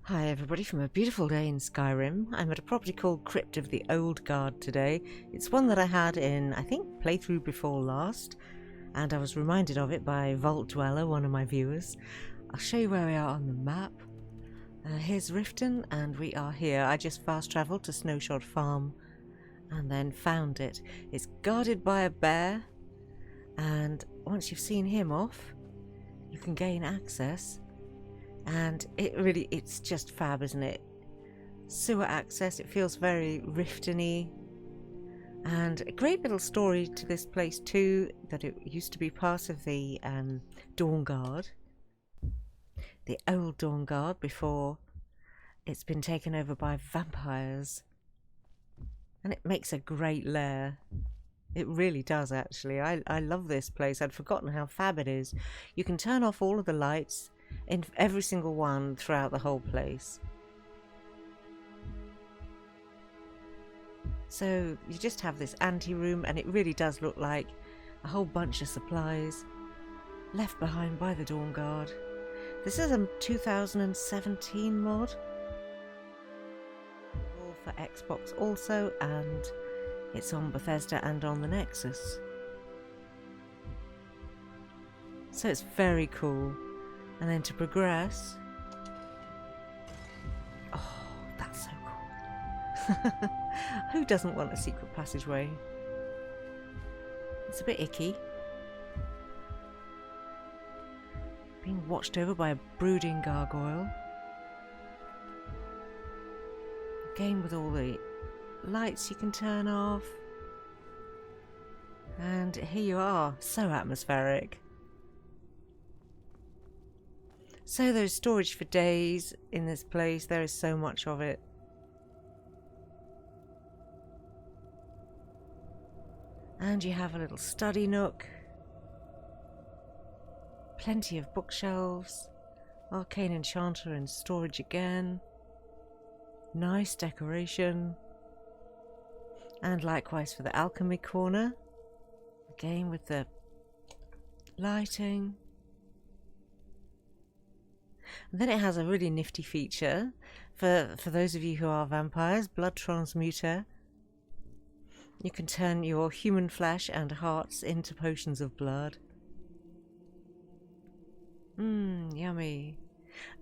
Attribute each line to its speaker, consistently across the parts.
Speaker 1: Hi everybody from a beautiful day in Skyrim. I'm at a property called Crypt of the Old Guard today. It's one that I had in, I think, playthrough before last, and I was reminded of it by Vault Dweller, one of my viewers. I'll show you where we are on the map. Here's Riften, and we are here. I just fast travelled to Snowshod Farm and then found it. It's guarded by a bear, and once you've seen him off, you can gain access. And it's just fab, isn't it? Sewer access, it feels very Riften-y. And a great little story to this place too, that it used to be part of the Dawn Guard. The old Dawn Guard before it's been taken over by vampires. And it makes a great lair. It really does, actually. I love this place. I'd forgotten how fab it is. You can turn off all of the lights in every single one throughout the whole place. So you just have this ante-room, and it really does look like a whole bunch of supplies left behind by the Dawn Guard. This is a 2017 mod, all for Xbox also, and it's on Bethesda and on the Nexus. So it's very cool. And then to progress... Oh, that's so cool. Who doesn't want a secret passageway? It's a bit icky. Being watched over by a brooding gargoyle. Again with all the lights you can turn off. And here you are, so atmospheric. So there's storage for days in this place. There is so much of it. And you have a little study nook. Plenty of bookshelves. Arcane enchanter and storage again. Nice decoration. And likewise for the alchemy corner. Again with the lighting. And then it has a really nifty feature for those of you who are vampires, blood transmuter. You can turn your human flesh and hearts into potions of blood. Yummy.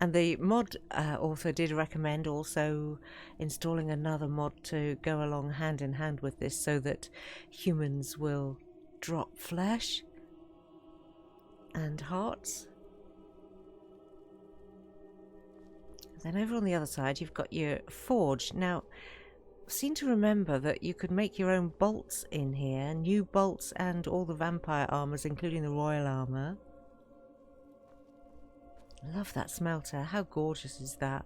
Speaker 1: And the mod author did recommend also installing another mod to go along hand in hand with this, so that humans will drop flesh and hearts. Then over on the other side you've got your forge. Now, I seem to remember that you could make your own bolts in here, new bolts and all the vampire armours, including the royal armour. I love that smelter. How gorgeous is that?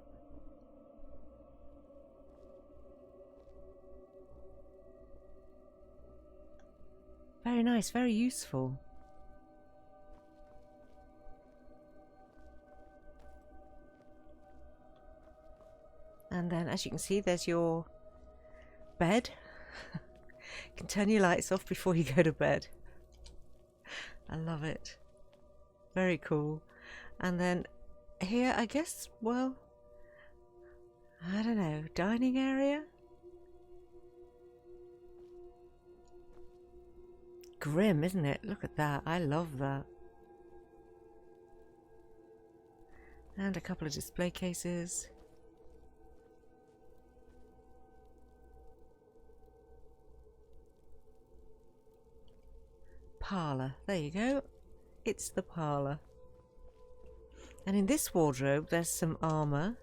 Speaker 1: Very nice, very useful. And then, as you can see, there's your bed. You can turn your lights off before you go to bed. I love it. Very cool. And then here, I guess, well, I don't know, dining area? Grim, isn't it? Look at that. I love that. And a couple of display cases. Parlor. There you go. It's the parlor. And in this wardrobe there's some armour.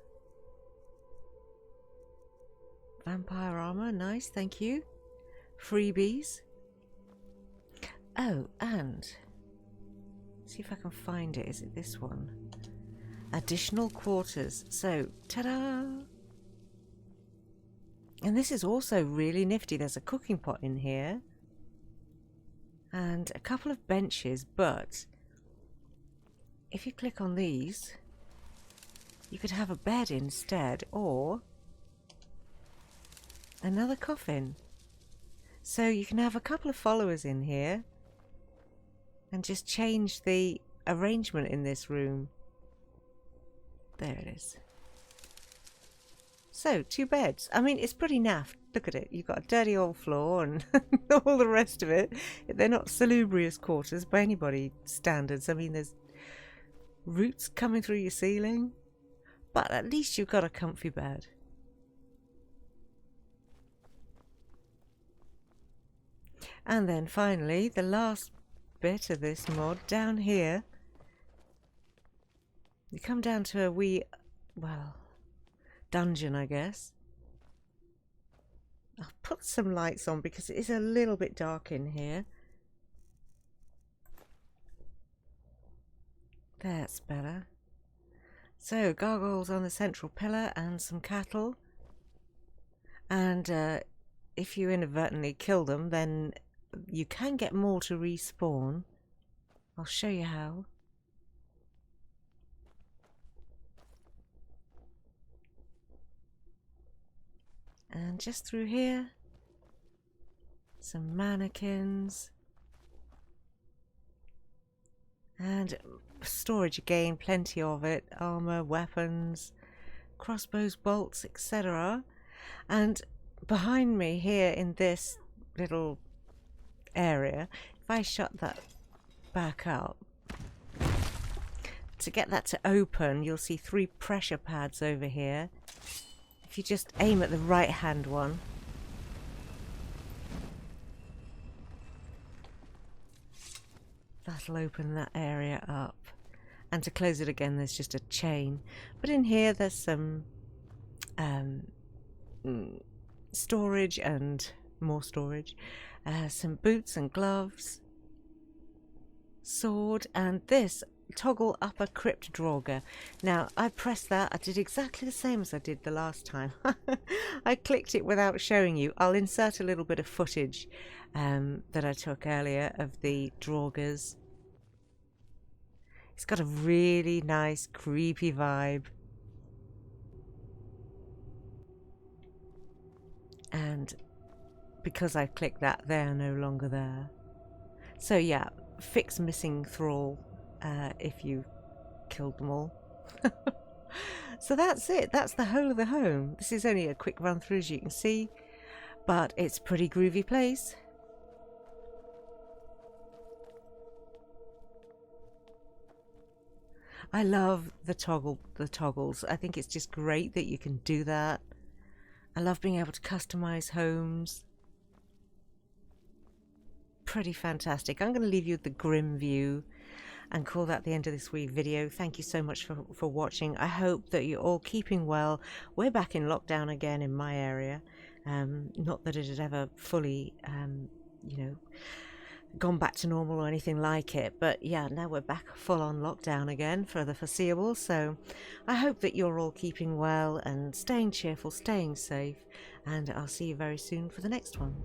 Speaker 1: Vampire armour. Nice, thank you. Freebies. Oh, and see if I can find it. Is it this one? Additional quarters. So, ta-da! And this is also really nifty. There's a cooking pot in here. And a couple of benches, but if you click on these, you could have a bed instead, or another coffin. So you can have a couple of followers in here and just change the arrangement in this room. There it is. So, 2 beds. I mean, it's pretty naff. Look at it. You've got a dirty old floor and all the rest of it. They're not salubrious quarters by anybody's standards. I mean, there's roots coming through your ceiling. But at least you've got a comfy bed. And then finally, the last bit of this mod down here. You come down to a wee, well, dungeon, I guess. I'll put some lights on because it is a little bit dark in here. That's better. So, gargoyles on the central pillar and some cattle. And if you inadvertently kill them, then you can get more to respawn. I'll show you how. And just through here, some mannequins. And storage again, plenty of it. Armor, weapons, crossbows, bolts, etc. And behind me here in this little area, if I shut that back up, to get that to open, you'll see 3 pressure pads over here. If you just aim at the right hand one, that'll open that area up. And to close it again, there's just a chain. But in here there's some storage and more storage. Some boots and gloves. Sword, and this toggle upper crypt drawer. Now I pressed that, I did exactly the same as I did the last time. I clicked it without showing you. I'll insert a little bit of footage that I took earlier of the drawers. It's got a really nice creepy vibe. And because I clicked that, they're no longer there. So yeah, fix missing thrall if you killed them all. So that's it. That's the whole of the home. This is only a quick run through, as you can see, but it's a pretty groovy place. I love the toggles. I think it's just great that you can do that. I love being able to customize homes. Pretty fantastic. I'm going to leave you with the grim view and call that the end of this wee video. Thank you so much for watching. I hope that you're all keeping well. We're back in lockdown again in my area. Not that it had ever fully, you know, gone back to normal or anything like it, but yeah, now we're back full on lockdown again for the foreseeable. So I hope that you're all keeping well and staying cheerful, staying safe, and I'll see you very soon for the next one.